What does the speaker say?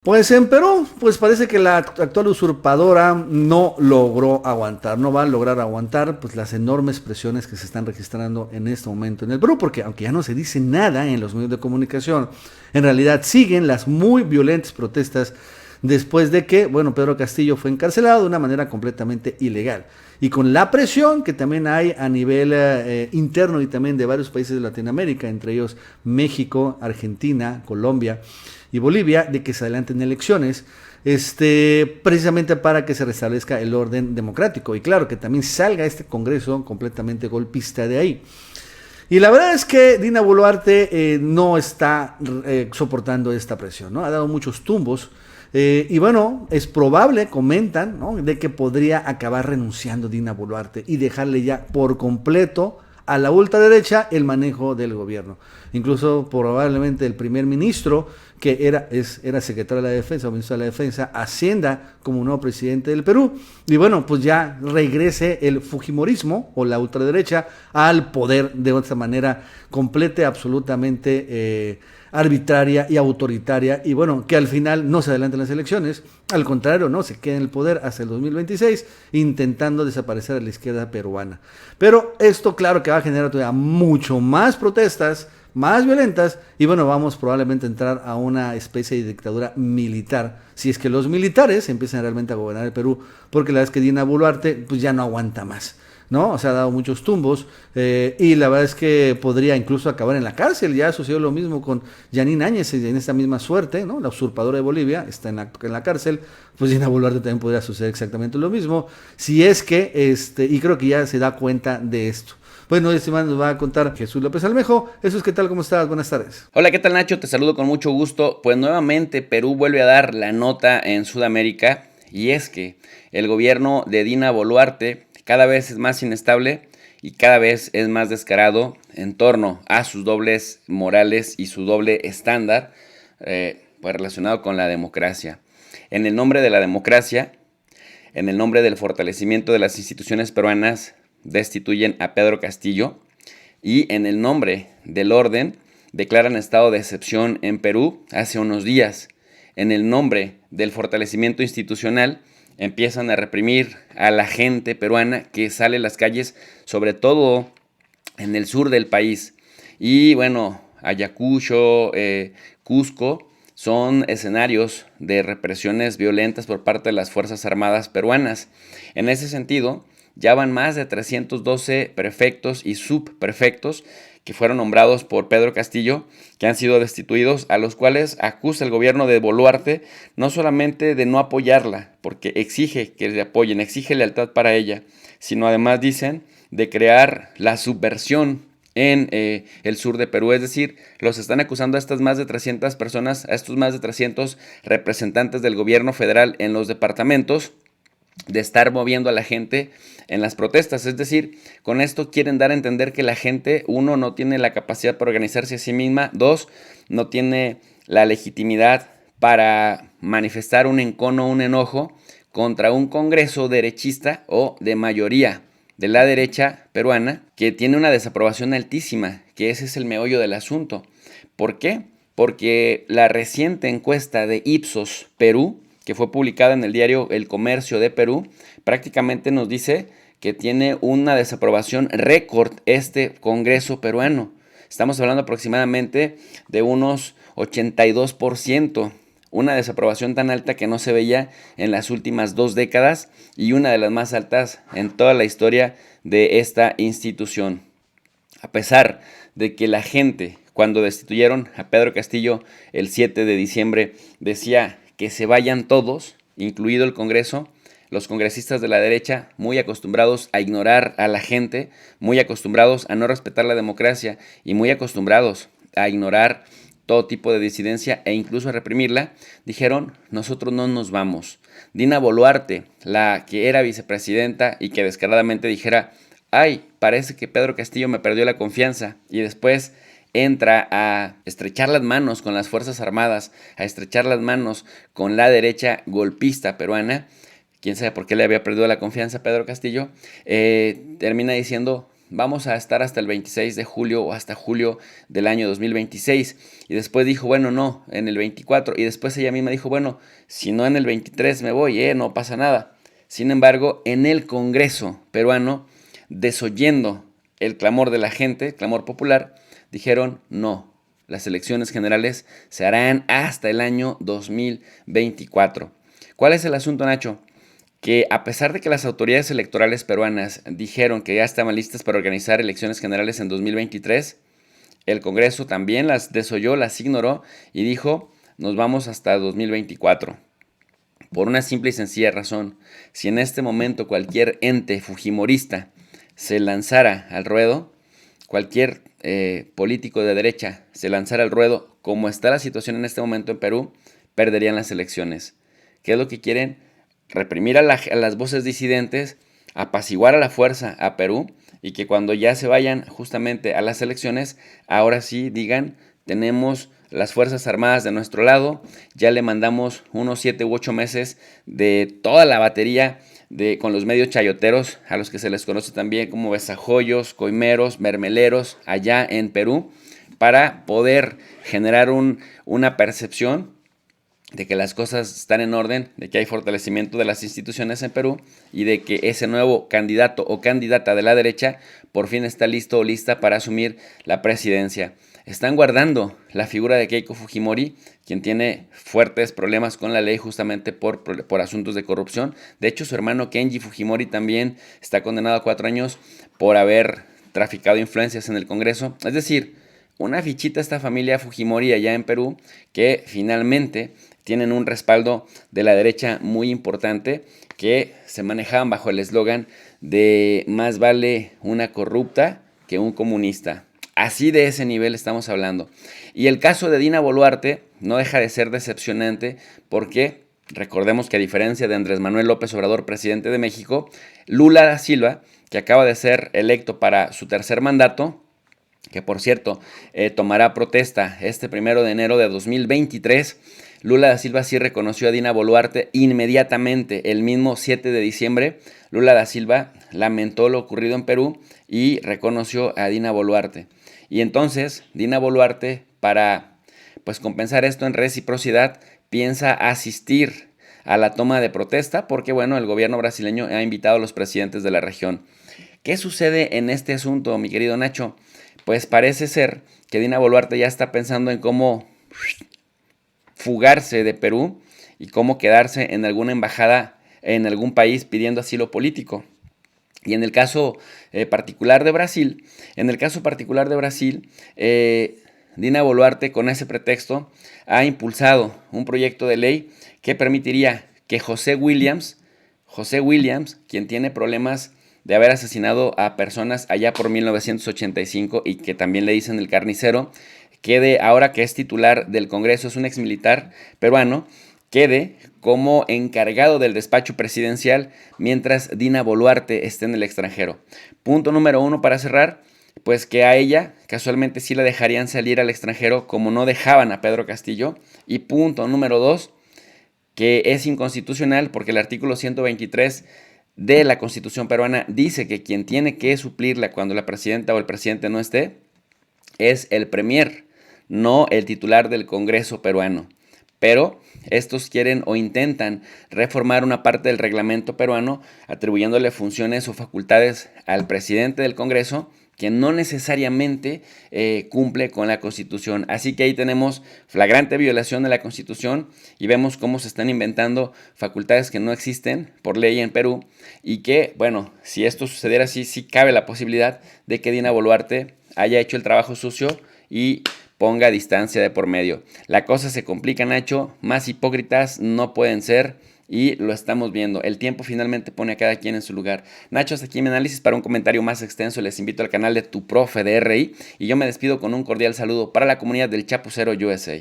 Pues en Perú, pues parece que la actual usurpadora no logró aguantar, no va a lograr aguantar pues las enormes presiones que se están registrando en este momento en el Perú, porque aunque ya no se dice nada en los medios de comunicación, en realidad siguen las muy violentas protestas después de que, bueno, Pedro Castillo fue encarcelado de una manera completamente ilegal. Y con la presión que también hay a nivel interno y también de varios países de Latinoamérica, entre ellos México, Argentina, Colombia y Bolivia, de que se adelanten elecciones, precisamente para que se restablezca el orden democrático. Y claro, que también salga este Congreso completamente golpista de ahí. Y la verdad es que Dina Boluarte no está soportando esta presión, ¿no? Ha dado muchos tumbos. Y bueno, es probable, comentan, ¿no?, de que podría acabar renunciando Dina Boluarte y dejarle ya por completo a la ultraderecha el manejo del gobierno. Incluso probablemente el primer ministro, que era secretario de la Defensa o ministro de la Defensa, ascienda como nuevo presidente del Perú. Y bueno, pues ya regrese el fujimorismo o la ultraderecha al poder de otra manera completa, absolutamente arbitraria y autoritaria, y bueno, que al final no se adelanten las elecciones, al contrario, no se quede en el poder hasta el 2026, intentando desaparecer a la izquierda peruana. Pero esto, claro, que va a generar todavía mucho más protestas, más violentas, y bueno, vamos probablemente a entrar a una especie de dictadura militar, si es que los militares empiezan realmente a gobernar el Perú, porque la verdad es que Dina Boluarte pues ya no aguanta más, ¿no? O sea, ha dado muchos tumbos, y la verdad es que podría incluso acabar en la cárcel. Ya sucedió lo mismo con Janine Áñez en esta misma suerte, ¿no? La usurpadora de Bolivia está en la cárcel. Pues Dina Boluarte también podría suceder exactamente lo mismo, si es que, y creo que ya se da cuenta de esto. Bueno, este man nos va a contar Jesús López Almejo. Jesús, ¿qué tal? ¿Cómo estás? Buenas tardes. Hola, ¿qué tal, Nacho? Te saludo con mucho gusto. Pues nuevamente Perú vuelve a dar la nota en Sudamérica, y es que el gobierno de Dina Boluarte cada vez es más inestable y cada vez es más descarado en torno a sus dobles morales y su doble estándar, pues relacionado con la democracia. En el nombre de la democracia, en el nombre del fortalecimiento de las instituciones peruanas, destituyen a Pedro Castillo, y en el nombre del orden declaran estado de excepción en Perú hace unos días. En el nombre del fortalecimiento institucional empiezan a reprimir a la gente peruana que sale a las calles, sobre todo en el sur del país. Y bueno, Ayacucho, Cusco son escenarios de represiones violentas por parte de las Fuerzas Armadas peruanas. En ese sentido, ya van más de 312 prefectos y subprefectos que fueron nombrados por Pedro Castillo, que han sido destituidos, a los cuales acusa el gobierno de Boluarte no solamente de no apoyarla, porque exige que le apoyen, exige lealtad para ella, sino además dicen de crear la subversión en el sur de Perú. Es decir, los están acusando a estas más de 300 personas, a estos más de 300 representantes del gobierno federal en los departamentos, de estar moviendo a la gente en las protestas. Es decir, con esto quieren dar a entender que la gente, uno, no tiene la capacidad para organizarse a sí misma, dos, no tiene la legitimidad para manifestar un encono, un enojo contra un Congreso derechista o de mayoría de la derecha peruana, que tiene una desaprobación altísima, que ese es el meollo del asunto. ¿Por qué? Porque la reciente encuesta de Ipsos Perú, que fue publicada en el diario El Comercio de Perú, prácticamente nos dice que tiene una desaprobación récord este Congreso peruano. Estamos hablando aproximadamente de unos 82%, una desaprobación tan alta que no se veía en las últimas 2 décadas y una de las más altas en toda la historia de esta institución. A pesar de que la gente, cuando destituyeron a Pedro Castillo el 7 de diciembre, decía que se vayan todos, incluido el Congreso, los congresistas de la derecha, muy acostumbrados a ignorar a la gente, muy acostumbrados a no respetar la democracia y muy acostumbrados a ignorar todo tipo de disidencia e incluso a reprimirla, dijeron: nosotros no nos vamos. Dina Boluarte, la que era vicepresidenta y que descaradamente dijera: ay, parece que Pedro Castillo me perdió la confianza, y después entra a estrechar las manos con las Fuerzas Armadas, a estrechar las manos con la derecha golpista peruana, quién sabe por qué le había perdido la confianza a Pedro Castillo, termina diciendo: vamos a estar hasta el 26 de julio o hasta julio del año 2026. Y después dijo, bueno, no, en el 24. Y después ella misma dijo, bueno, si no en el 23 me voy, no pasa nada. Sin embargo, en el Congreso peruano, desoyendo el clamor de la gente, el clamor popular, dijeron no, las elecciones generales se harán hasta el año 2024. ¿Cuál es el asunto, Nacho? Que a pesar de que las autoridades electorales peruanas dijeron que ya estaban listas para organizar elecciones generales en 2023, el Congreso también las desoyó, las ignoró y dijo, nos vamos hasta 2024. Por una simple y sencilla razón, si en este momento cualquier ente fujimorista se lanzara al ruedo, cualquier político de derecha se lanzara al ruedo, como está la situación en este momento en Perú, perderían las elecciones. ¿Qué es lo que quieren? Reprimir a las voces disidentes, apaciguar a la fuerza a Perú y que cuando ya se vayan justamente a las elecciones, ahora sí digan, tenemos las Fuerzas Armadas de nuestro lado, ya le mandamos unos 7 u 8 meses de toda la batería con los medios chayoteros, a los que se les conoce también como besajoyos, coimeros, mermeleros, allá en Perú, para poder generar una percepción de que las cosas están en orden, de que hay fortalecimiento de las instituciones en Perú y de que ese nuevo candidato o candidata de la derecha por fin está listo o lista para asumir la presidencia. Están guardando la figura de Keiko Fujimori, quien tiene fuertes problemas con la ley justamente por asuntos de corrupción. De hecho, su hermano Kenji Fujimori también está condenado a 4 años por haber traficado influencias en el Congreso. Es decir, una fichita esta familia Fujimori allá en Perú que finalmente tienen un respaldo de la derecha muy importante que se manejaban bajo el eslogan de más vale una corrupta que un comunista. Así de ese nivel estamos hablando. Y el caso de Dina Boluarte no deja de ser decepcionante porque recordemos que a diferencia de Andrés Manuel López Obrador, presidente de México, Lula da Silva, que acaba de ser electo para su tercer mandato, que por cierto tomará protesta este 1 de enero de 2023, Lula da Silva sí reconoció a Dina Boluarte inmediatamente, el mismo 7 de diciembre. Lula da Silva lamentó lo ocurrido en Perú y reconoció a Dina Boluarte. Y entonces Dina Boluarte, para pues compensar esto en reciprocidad, piensa asistir a la toma de protesta porque bueno, el gobierno brasileño ha invitado a los presidentes de la región. ¿Qué sucede en este asunto, mi querido Nacho? Pues parece ser que Dina Boluarte ya está pensando en cómo fugarse de Perú y cómo quedarse en alguna embajada en algún país pidiendo asilo político. Y en el caso particular de Brasil, Dina Boluarte con ese pretexto ha impulsado un proyecto de ley que permitiría que José Williams, quien tiene problemas de haber asesinado a personas allá por 1985 y que también le dicen el carnicero, quede, ahora que es titular del Congreso, es un exmilitar peruano, quede como encargado del despacho presidencial mientras Dina Boluarte esté en el extranjero. Punto número 1 para cerrar, pues que a ella casualmente sí la dejarían salir al extranjero como no dejaban a Pedro Castillo. Y punto número 2, que es inconstitucional porque el artículo 123 de la Constitución peruana dice que quien tiene que suplirla cuando la presidenta o el presidente no esté es el premier, no el titular del Congreso peruano. Pero estos quieren o intentan reformar una parte del reglamento peruano atribuyéndole funciones o facultades al presidente del Congreso que no necesariamente cumple con la Constitución. Así que ahí tenemos flagrante violación de la Constitución y vemos cómo se están inventando facultades que no existen por ley en Perú y que, bueno, si esto sucediera así, sí cabe la posibilidad de que Dina Boluarte haya hecho el trabajo sucio y ponga distancia de por medio. La cosa se complica, Nacho, más hipócritas no pueden ser y lo estamos viendo. El tiempo finalmente pone a cada quien en su lugar. Nacho, hasta aquí mi análisis. Para un comentario más extenso les invito al canal de Tu Profe de RI y yo me despido con un cordial saludo para la comunidad del Chapucero USA.